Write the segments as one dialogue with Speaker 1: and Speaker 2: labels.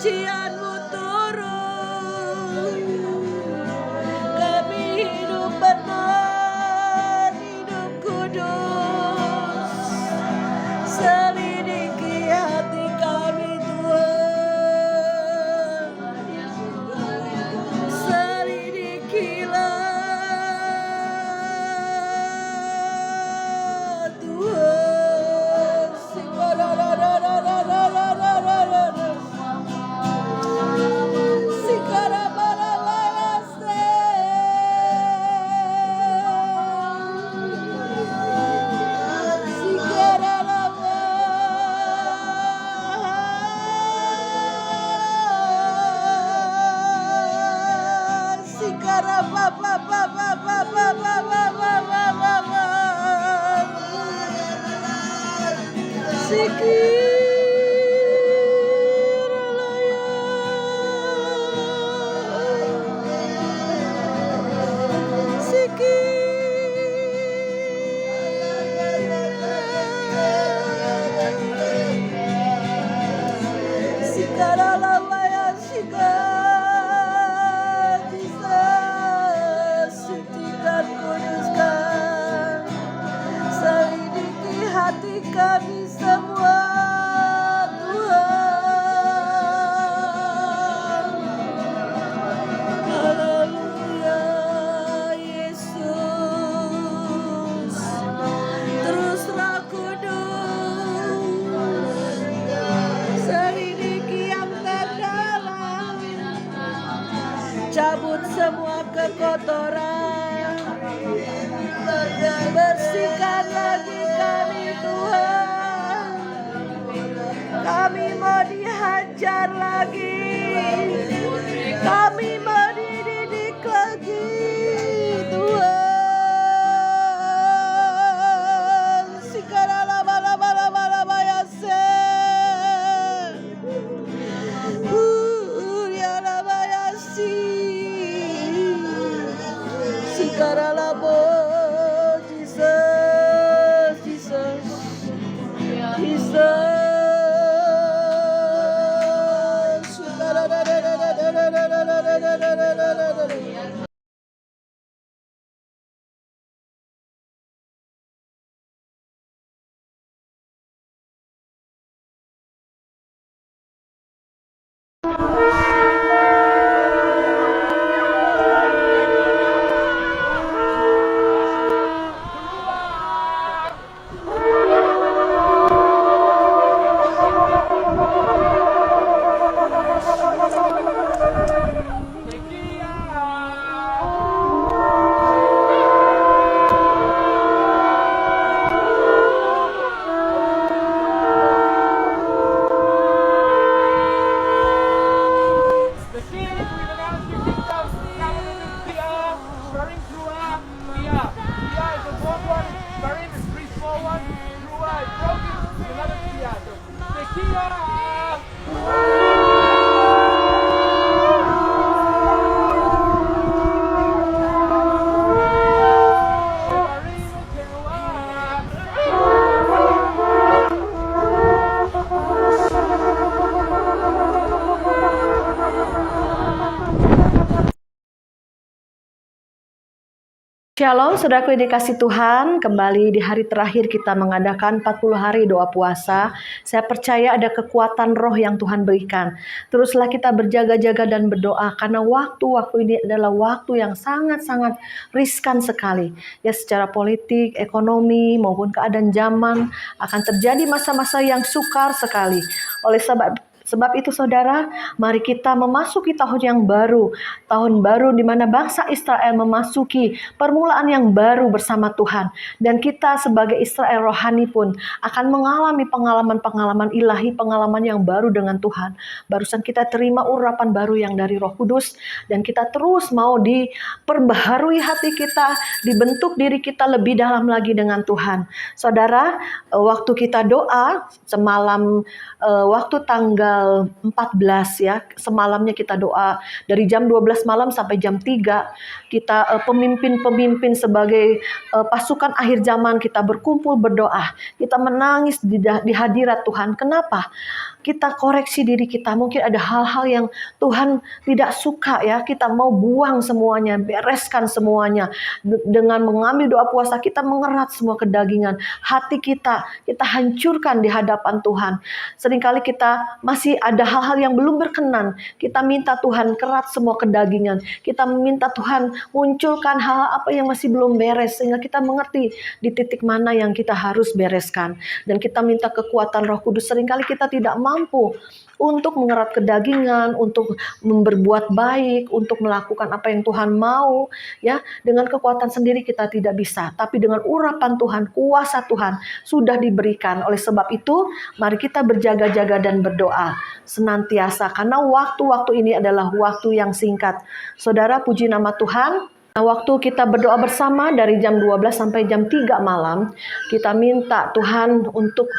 Speaker 1: Pujian-Mu turun, kami hidup benar, hidup kudus. Selidiki hati kami Tuhan, selidikilah Tuhan. Hati kami semua Tuhan. Haleluya Yesus, teruslah kudus, selidiki yang terdalam, cabut semua kekotoran, bersihkan lagi kami Tuhan. Kami mau dihajar lagi, kami mau dididik lagi Tuhan. Sikarala bala bala bala bayase, yala bayasi, sikarala bo. Shalom, saudaraku yang dikasih Tuhan. Kembali di hari terakhir kita mengadakan 40 hari doa puasa. Saya percaya ada kekuatan roh yang Tuhan berikan. Teruslah kita berjaga-jaga dan berdoa, karena waktu-waktu ini adalah waktu yang sangat-sangat riskan sekali. Ya, secara politik, ekonomi, maupun keadaan zaman akan terjadi masa-masa yang sukar sekali. Oleh sebab itu saudara, mari kita memasuki tahun yang baru. Tahun baru di mana bangsa Israel memasuki permulaan yang baru bersama Tuhan. Dan kita sebagai Israel rohani pun akan mengalami pengalaman-pengalaman ilahi, pengalaman yang baru dengan Tuhan. Barusan kita terima urapan baru yang dari Roh Kudus. Dan kita terus mau diperbaharui hati kita, dibentuk diri kita lebih dalam lagi dengan Tuhan. Saudara, waktu kita doa semalam, waktu tanggal tanggal 14 ya. Semalamnya kita doa dari jam 12 malam sampai jam 3. Kita pemimpin-pemimpin sebagai pasukan akhir zaman, kita berkumpul berdoa. Kita menangis di hadirat Tuhan. Kenapa? Kita koreksi diri kita. Mungkin ada hal-hal yang Tuhan tidak suka ya. Kita mau buang semuanya, bereskan semuanya. Dengan mengambil doa puasa, kita mengerat semua kedagingan. Hati kita hancurkan di hadapan Tuhan. Seringkali kita masih ada hal-hal yang belum berkenan. Kita minta Tuhan kerat semua kedagingan. Kita minta Tuhan munculkan hal apa yang masih belum beres. Sehingga kita mengerti di titik mana yang kita harus bereskan. Dan kita minta kekuatan Roh Kudus. Seringkali kita tidak mampu untuk mengerat kedagingan, untuk berbuat baik, untuk melakukan apa yang Tuhan mau, ya. Dengan kekuatan sendiri kita tidak bisa, tapi dengan urapan Tuhan, kuasa Tuhan sudah diberikan. Oleh sebab itu, mari kita berjaga-jaga dan berdoa senantiasa, karena waktu-waktu ini adalah waktu yang singkat. Saudara, puji nama Tuhan. Waktu kita berdoa bersama dari jam 12 sampai jam 3 malam, kita minta Tuhan untuk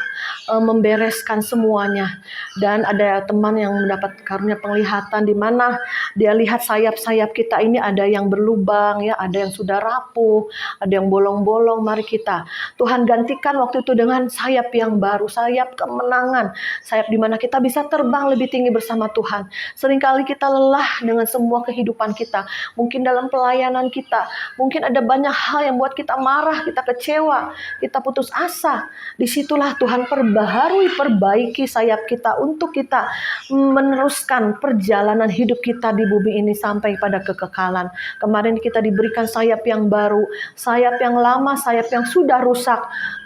Speaker 1: membereskan semuanya. Dan ada teman yang mendapat karunia penglihatan di mana dia lihat sayap-sayap kita ini ada yang berlubang ya, ada yang sudah rapuh, ada yang bolong-bolong. Mari kita Tuhan gantikan waktu itu dengan sayap yang baru, sayap kemenangan, sayap di mana kita bisa terbang lebih tinggi bersama Tuhan. Seringkali kita lelah dengan semua kehidupan kita, mungkin dalam pelayanan kita, mungkin ada banyak hal yang buat kita marah, kita kecewa, kita putus asa. Disitulah Tuhan perbaiki sayap kita untuk kita meneruskan perjalanan hidup kita di bumi ini sampai pada kekekalan. Kemarin kita diberikan sayap yang baru, sayap yang lama, sayap yang sudah rusak,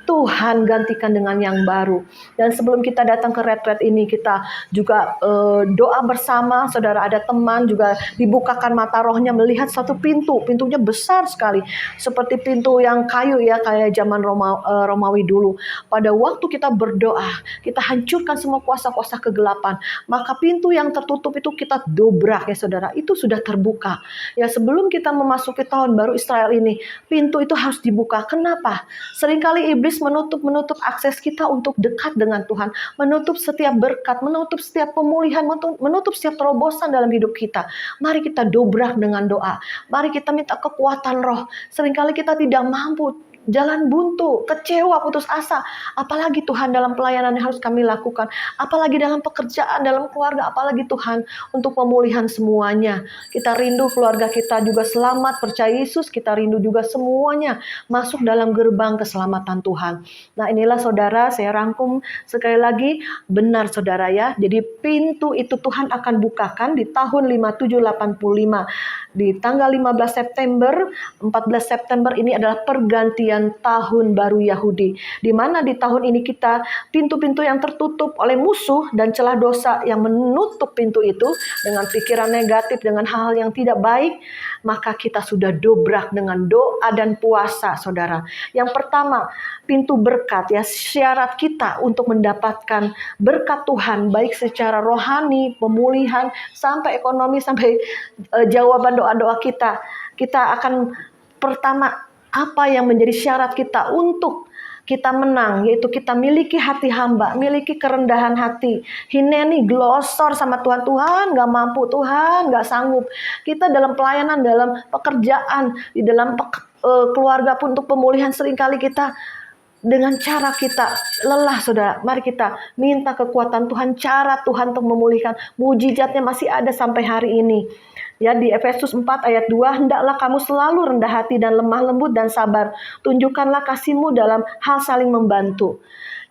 Speaker 1: Tuhan gantikan dengan yang baru. Dan sebelum kita datang ke retret ini, kita juga doa bersama. Saudara, ada teman juga dibukakan mata rohnya melihat satu pintu. Pintunya besar sekali, seperti pintu yang kayu ya, kayak zaman Romawi dulu. Pada waktu kita berdoa, kita hancurkan semua kuasa-kuasa kegelapan. Maka pintu yang tertutup itu kita dobrak ya saudara, itu sudah terbuka. Ya, sebelum kita memasuki tahun baru Israel ini, pintu itu harus dibuka. Kenapa? Seringkali iblis menutup akses kita untuk dekat dengan Tuhan, menutup setiap berkat, menutup setiap pemulihan, menutup setiap terobosan dalam hidup kita. Mari kita dobrak dengan doa. Mari kita minta kekuatan Roh. Seringkali kita tidak mampu, jalan buntu, kecewa, putus asa. Apalagi Tuhan dalam pelayanan yang harus kami lakukan, apalagi dalam pekerjaan, dalam keluarga, apalagi Tuhan untuk pemulihan semuanya. Kita rindu keluarga kita juga selamat, percaya Yesus. Kita rindu juga semuanya masuk dalam gerbang keselamatan Tuhan. Nah, inilah saudara, saya rangkum sekali lagi, benar saudara ya. Jadi pintu itu Tuhan akan bukakan di tahun 5785. Di tanggal 15 September, 14 September ini adalah pergantian tahun baru Yahudi. Di mana di tahun ini kita pintu-pintu yang tertutup oleh musuh dan celah dosa yang menutup pintu itu dengan pikiran negatif, dengan hal-hal yang tidak baik, maka kita sudah dobrak dengan doa dan puasa, saudara. Yang pertama, pintu berkat ya, syarat kita untuk mendapatkan berkat Tuhan, baik secara rohani, pemulihan, sampai ekonomi, sampai jawaban doa-doa kita. Kita akan pertama, apa yang menjadi syarat kita untuk kita menang, yaitu kita miliki hati hamba, miliki kerendahan hati. Hineni, glosor sama Tuhan. Tuhan gak mampu, Tuhan gak sanggup. Kita dalam pelayanan, dalam pekerjaan, di dalam keluarga pun untuk pemulihan, seringkali kita dengan cara kita lelah, saudara. Mari kita minta kekuatan Tuhan, cara Tuhan untuk memulihkan. Mujizatnya masih ada sampai hari ini. Ya, di Efesus 4 ayat 2, hendaklah kamu selalu rendah hati dan lemah lembut dan sabar. Tunjukkanlah kasihmu dalam hal saling membantu.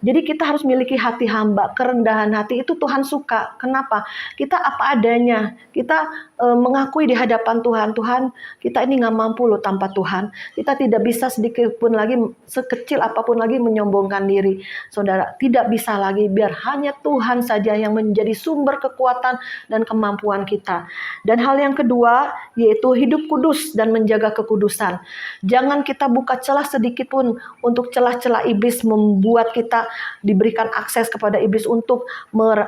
Speaker 1: Jadi kita harus miliki hati hamba, kerendahan hati itu Tuhan suka. Kenapa? Kita apa adanya. Kita mengakui di hadapan Tuhan. Tuhan, kita ini gak mampu loh tanpa Tuhan. Kita tidak bisa sedikit pun lagi, sekecil apapun lagi menyombongkan diri. Saudara, tidak bisa lagi. Biar hanya Tuhan saja yang menjadi sumber kekuatan dan kemampuan kita. Dan hal yang kedua, yaitu hidup kudus dan menjaga kekudusan. Jangan kita buka celah sedikit pun untuk celah-celah iblis membuat kita diberikan akses kepada iblis untuk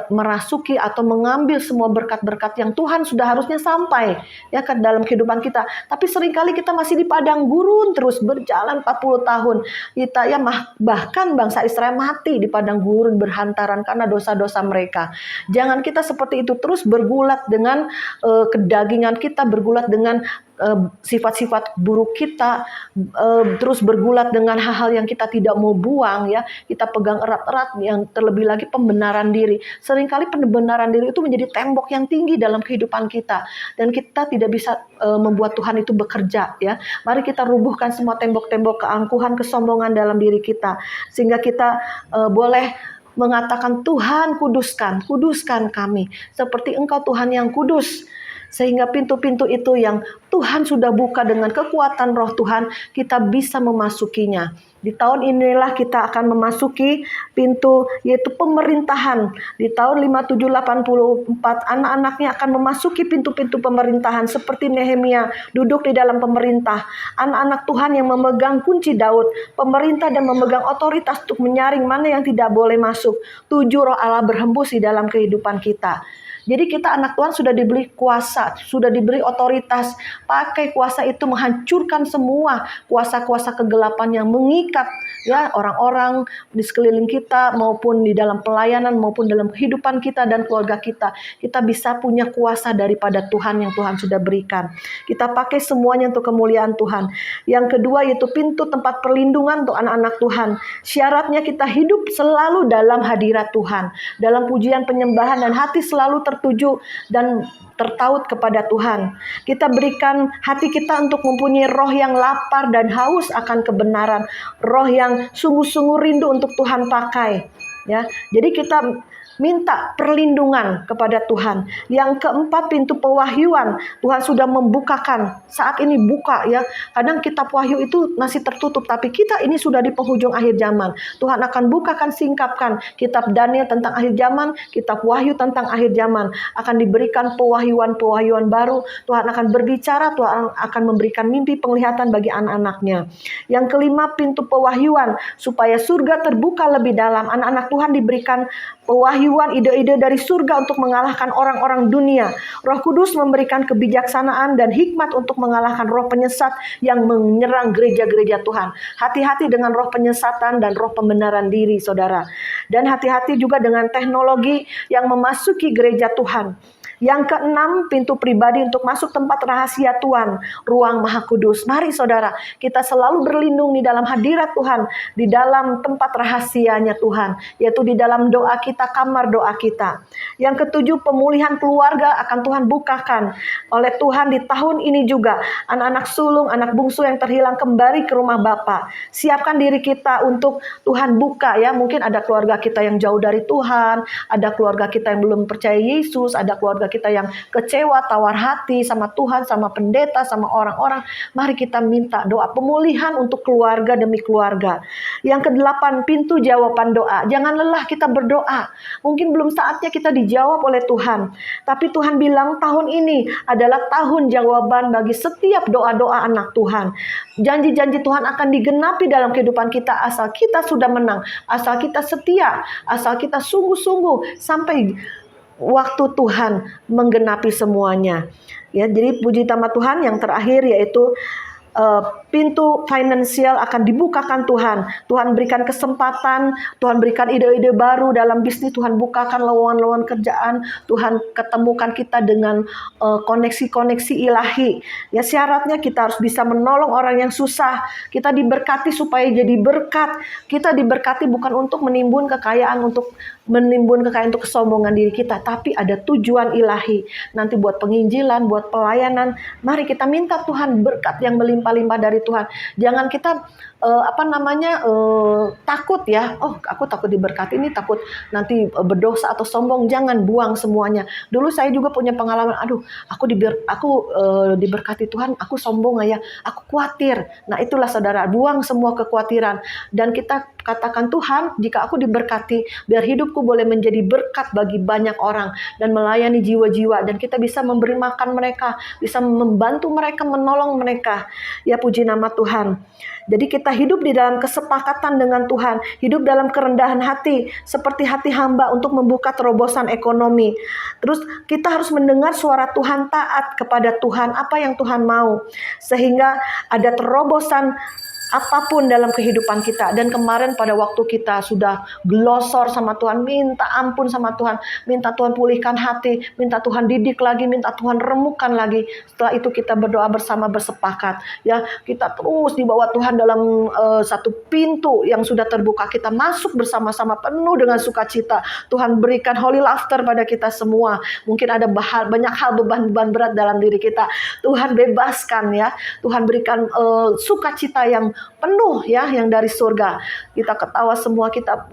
Speaker 1: merasuki atau mengambil semua berkat-berkat yang Tuhan sudah harusnya sampai ya ke dalam kehidupan kita. Tapi seringkali kita masih di padang gurun terus berjalan 40 tahun. Kita ya bahkan bangsa Israel mati di padang gurun berhantaran karena dosa-dosa mereka. Jangan kita seperti itu, terus bergulat dengan kedagingan kita, bergulat dengan sifat-sifat buruk kita, terus bergulat dengan hal-hal yang kita tidak mau buang ya. Kita pegang erat-erat, yang terlebih lagi pembenaran diri. Seringkali pembenaran diri itu menjadi tembok yang tinggi dalam kehidupan kita, dan kita tidak bisa membuat Tuhan itu bekerja ya. Mari kita rubuhkan semua tembok-tembok keangkuhan, kesombongan dalam diri kita, sehingga kita boleh mengatakan, Tuhan kuduskan kami seperti Engkau Tuhan yang kudus. Sehingga pintu-pintu itu yang Tuhan sudah buka dengan kekuatan Roh Tuhan, kita bisa memasukinya. Di tahun inilah kita akan memasuki pintu, yaitu pemerintahan. Di tahun 5784 anak-anaknya akan memasuki pintu-pintu pemerintahan seperti Nehemia duduk di dalam pemerintah. Anak-anak Tuhan yang memegang kunci Daud, pemerintah dan memegang otoritas untuk menyaring mana yang tidak boleh masuk. 7 roh Allah berhembus di dalam kehidupan kita. Jadi kita anak Tuhan sudah diberi kuasa, sudah diberi otoritas. Pakai kuasa itu menghancurkan semua kuasa-kuasa kegelapan yang mengikat ya orang-orang di sekeliling kita, maupun di dalam pelayanan, maupun dalam kehidupan kita dan keluarga kita. Kita bisa punya kuasa daripada Tuhan yang Tuhan sudah berikan. Kita pakai semuanya untuk kemuliaan Tuhan. Yang kedua yaitu pintu tempat perlindungan untuk anak-anak Tuhan. Syaratnya kita hidup selalu dalam hadirat Tuhan, dalam pujian penyembahan, dan hati selalu tertuju dan tertaut kepada Tuhan. Kita berikan hati kita untuk mempunyai roh yang lapar dan haus akan kebenaran, roh yang sungguh-sungguh rindu untuk Tuhan pakai. Ya, jadi kita minta perlindungan kepada Tuhan. Yang keempat, pintu pewahyuan. Tuhan sudah membukakan. Saat ini buka ya. Kadang kitab Wahyu itu masih tertutup, tapi kita ini sudah di penghujung akhir zaman. Tuhan akan bukakan, singkapkan kitab Daniel tentang akhir zaman, kitab Wahyu tentang akhir zaman. Akan diberikan pewahyuan-pewahyuan baru. Tuhan akan berbicara, Tuhan akan memberikan mimpi penglihatan bagi anak-anaknya. Yang kelima, pintu pewahyuan. Supaya surga terbuka lebih dalam. Anak-anak Tuhan diberikan pewahyuan, ide-ide dari surga untuk mengalahkan orang-orang dunia. Roh Kudus memberikan kebijaksanaan dan hikmat untuk mengalahkan roh penyesat yang menyerang gereja-gereja Tuhan. Hati-hati dengan roh penyesatan dan roh pembenaran diri, saudara. Dan hati-hati juga dengan teknologi yang memasuki gereja Tuhan. Yang keenam, pintu pribadi untuk masuk tempat rahasia Tuhan, ruang Maha Kudus. Mari saudara, kita selalu berlindung di dalam hadirat Tuhan, di dalam tempat rahasianya Tuhan, yaitu di dalam doa kita, kamar doa kita. Yang ketujuh, pemulihan keluarga akan Tuhan bukakan oleh Tuhan di tahun ini juga. Anak-anak sulung, anak bungsu yang terhilang kembali ke rumah Bapa. Siapkan diri kita untuk Tuhan buka ya. Mungkin ada keluarga kita yang jauh dari Tuhan, ada keluarga kita yang belum percaya Yesus, ada keluarga kita yang kecewa, tawar hati sama Tuhan, sama pendeta, sama orang-orang. Mari kita minta doa pemulihan untuk keluarga demi keluarga. Yang kedelapan, pintu jawaban doa. Jangan lelah kita berdoa. Mungkin belum saatnya kita dijawab oleh Tuhan, tapi Tuhan bilang tahun ini adalah tahun jawaban bagi setiap doa-doa anak Tuhan. Janji-janji Tuhan akan digenapi dalam kehidupan kita asal kita sudah menang, asal kita setia, asal kita sungguh-sungguh sampai waktu Tuhan menggenapi semuanya. Ya, jadi puji nama Tuhan. Yang terakhir yaitu pintu finansial akan dibukakan Tuhan. Tuhan berikan kesempatan, Tuhan berikan ide-ide baru dalam bisnis, Tuhan bukakan lowongan-lowongan kerjaan, Tuhan ketemukan kita dengan koneksi-koneksi ilahi. Ya, syaratnya kita harus bisa menolong orang yang susah. Kita diberkati supaya jadi berkat. Kita diberkati bukan untuk menimbun kekayaan, untuk kesombongan diri kita, tapi ada tujuan ilahi. Nanti buat penginjilan, buat pelayanan. Mari kita minta Tuhan berkat yang melimpah-limpah dari Tuhan. Jangan kita takut ya. Oh, aku takut diberkati, ini takut nanti berdosa atau sombong. Jangan, buang semuanya. Dulu saya juga punya pengalaman. Aduh, aku diberkati Tuhan, aku sombong ya. Aku khawatir. Nah, itulah saudara, buang semua kekhawatiran dan kita katakan, Tuhan, jika aku diberkati, biar hidupku pintuku boleh menjadi berkat bagi banyak orang dan melayani jiwa-jiwa, dan kita bisa memberi makan mereka, bisa membantu mereka, menolong mereka. Ya, puji nama Tuhan. Jadi kita hidup di dalam kesepakatan dengan Tuhan, hidup dalam kerendahan hati, seperti hati hamba untuk membuka terobosan ekonomi. Terus kita harus mendengar suara Tuhan, taat kepada Tuhan, apa yang Tuhan mau, sehingga ada terobosan apapun dalam kehidupan kita. Dan kemarin pada waktu kita sudah glosor sama Tuhan, minta ampun sama Tuhan, minta Tuhan pulihkan hati, minta Tuhan didik lagi, minta Tuhan remukkan lagi. Setelah itu kita berdoa bersama, bersepakat, ya kita terus dibawa Tuhan dalam satu pintu yang sudah terbuka. Kita masuk bersama-sama penuh dengan sukacita. Tuhan berikan holy laughter pada kita semua. Mungkin ada banyak hal, beban-beban berat dalam diri kita, Tuhan bebaskan, ya. Tuhan berikan sukacita yang penuh, ya, yang dari surga. Kita ketawa semua, kita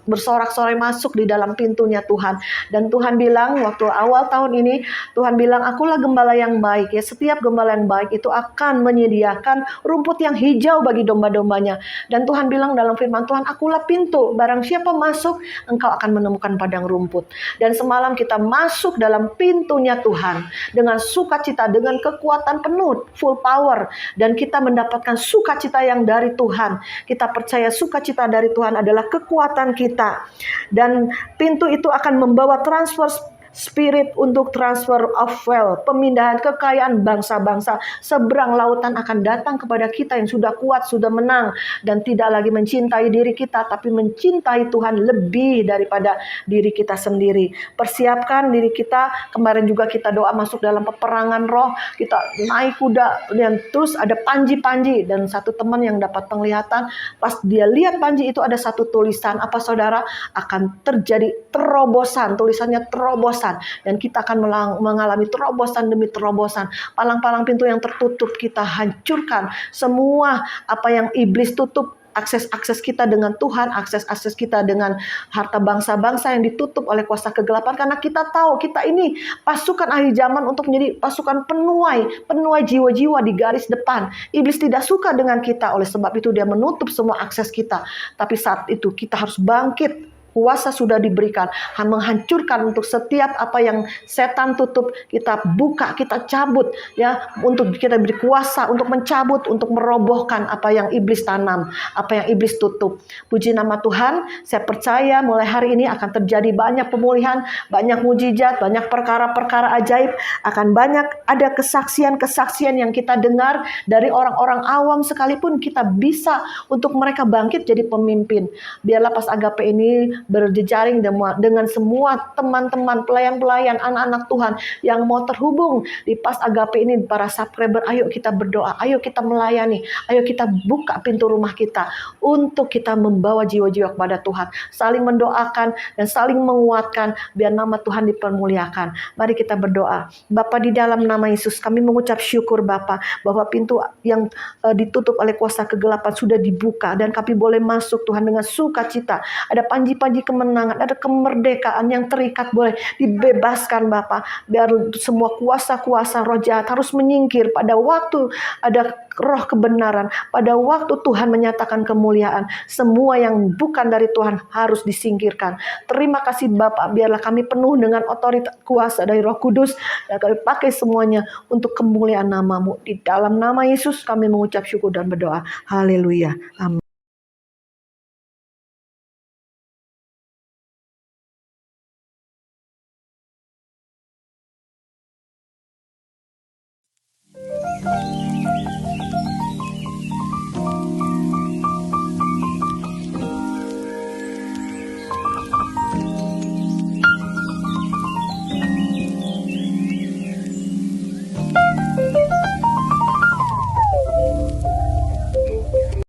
Speaker 1: bersorak-sorai masuk di dalam pintunya Tuhan. Dan Tuhan bilang waktu awal tahun ini, Tuhan bilang, akulah gembala yang baik, ya. Setiap gembala yang baik itu akan menyediakan rumput yang hijau bagi domba-dombanya. Dan Tuhan bilang dalam firman Tuhan, akulah pintu, barang siapa masuk, engkau akan menemukan padang rumput. Dan semalam kita masuk dalam pintunya Tuhan dengan sukacita, dengan kekuatan penuh, full power, dan kita mendapatkan sukacita yang dari Tuhan. Kita percaya sukacita dari Tuhan adalah kekuatan kita. Dan pintu itu akan membawa transfer spirit untuk transfer of wealth, pemindahan kekayaan bangsa-bangsa seberang lautan akan datang kepada kita yang sudah kuat, sudah menang, dan tidak lagi mencintai diri kita, tapi mencintai Tuhan lebih daripada diri kita sendiri. Persiapkan diri kita. Kemarin juga kita doa masuk dalam peperangan roh, kita naik kuda, dan terus ada panji-panji, dan satu teman yang dapat penglihatan, pas dia lihat panji itu ada satu tulisan, apa saudara? Akan terjadi terobosan, tulisannya terobosan. Dan kita akan mengalami terobosan demi terobosan. Palang-palang pintu yang tertutup kita hancurkan. Semua apa yang iblis tutup, akses-akses kita dengan Tuhan, akses-akses kita dengan harta bangsa-bangsa yang ditutup oleh kuasa kegelapan. Karena kita tahu kita ini pasukan akhir zaman untuk menjadi pasukan penuai jiwa-jiwa di garis depan. Iblis tidak suka dengan kita, oleh sebab itu dia menutup semua akses kita. Tapi saat itu kita harus bangkit. Kuasa sudah diberikan, menghancurkan untuk setiap apa yang setan tutup, kita buka, kita cabut, ya, untuk kita beri kuasa untuk mencabut, untuk merobohkan apa yang iblis tanam, apa yang iblis tutup. Puji nama Tuhan, saya percaya mulai hari ini akan terjadi banyak pemulihan, banyak mujizat, banyak perkara-perkara ajaib, akan banyak ada kesaksian-kesaksian yang kita dengar dari orang-orang awam sekalipun, kita bisa untuk mereka bangkit jadi pemimpin. Biarlah Pas Agape ini berjejaring dengan semua teman-teman pelayan-pelayan, anak-anak Tuhan yang mau terhubung di Pas Agape ini, para subscriber. Ayo kita berdoa, ayo kita melayani, ayo kita buka pintu rumah kita untuk kita membawa jiwa-jiwa kepada Tuhan, saling mendoakan dan saling menguatkan biar nama Tuhan dipermuliakan. Mari kita berdoa. Bapa, di dalam nama Yesus kami mengucap syukur Bapa, bahwa pintu yang ditutup oleh kuasa kegelapan sudah dibuka dan kami boleh masuk Tuhan dengan sukacita. Ada panji-panji kemenangan, ada kemerdekaan yang terikat boleh dibebaskan Bapa. Biar semua kuasa-kuasa roh jahat harus menyingkir pada waktu ada roh kebenaran, pada waktu Tuhan menyatakan kemuliaan. Semua yang bukan dari Tuhan harus disingkirkan. Terima kasih Bapa, biarlah kami penuh dengan otoritas kuasa dari Roh Kudus, dan kami pakai semuanya untuk kemuliaan nama-Mu. Di dalam nama Yesus kami mengucap syukur dan berdoa. Haleluya. Amin.